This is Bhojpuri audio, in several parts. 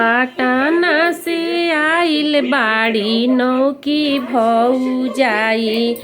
पटना से आइल बाड़ी नौकी भौजाई।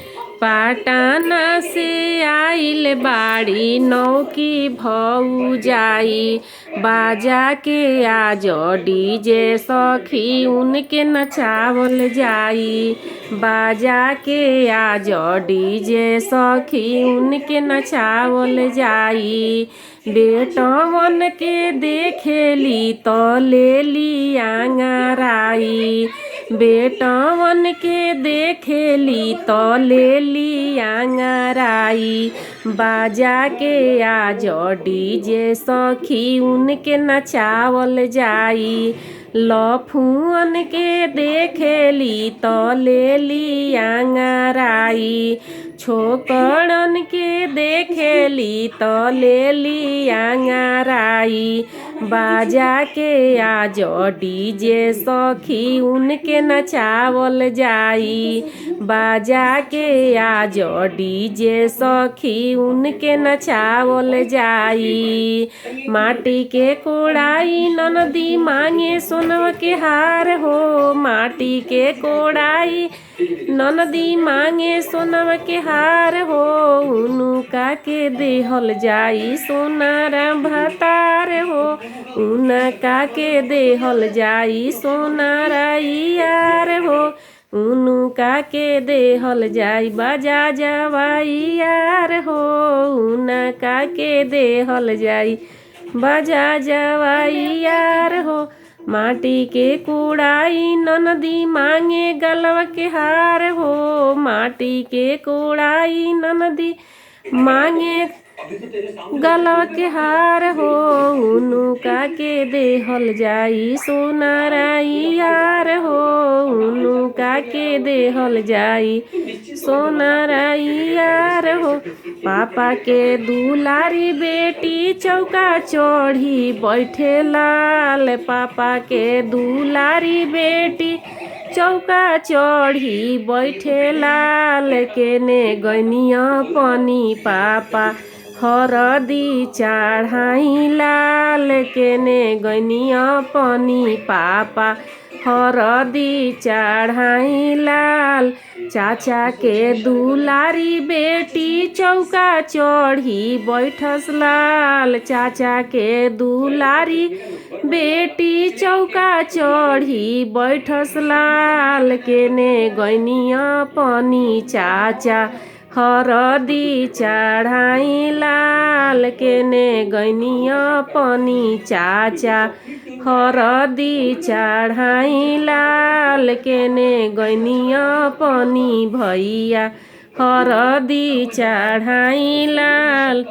पटना से आइल बाड़ी नौकी भौजाई। बाजा के आज डीजे सखी उनके नचावल जाई। बाजा के आज डीजे सखी उनके नचावल जाई। बेटवन के देखेली तो लेली आंगराई। बेटवन के देखेली तो लेली आंगराई। बाजा के आज डीजे सखी उनके नचावल जाई। लफुअन के देखेली तो लेली आंगराई। छोकड़न के देखेली तो लेली आंगराई। बाजा के आज डीजे सखी उनके नचावल जाई। बाजा के आज डीजे सखी उनके नचावल जाई। माटी के कोड़ाई ननदी मांगे सोनवा के हार हो। माटी के कोड़ाई ननदी मांगे सोनवा के हार हो। उनका के देहल जाई सोनारा भतार हो। उनका के देहल जाई सोनारा यार हो। उनका के देहल जाई बाजा जवाई यार हो। उनका के देहल जाई बाजा जवाई यार हो। माटी के कुड़ाई ननदी मांगे गलवा के हार हो। माटी के कुड़ाई ननदी मांगे गलवा के हार हो। उनका के देहल जाई सोनाराई यार हो। उनका के देहल जाई सोनाराई यार हो। पापा के दुलारी बेटी चौका चढ़ी बैठे लाल। पापा के दुलारी बेटी चौका चढ़ी बैठे लाल। केने गनिया पानी पापा हरदी चढ़ाई लाल। केने गनिया पानी पापा हरदी चढ़ाई लाल। चाचा के दुलारी बेटी चौका चढ़ी बैठस लाल। चाचा के दुलारी बेटी चौका चढ़ी बैठस लाल। केने गनिया पानी चाचा हरदी चढ़ाई लाल। केने गनिया पानी चाचा हरदी चढ़ाई लाल। केने गनिया पानी भैया हरदी चढ़ाई लाल।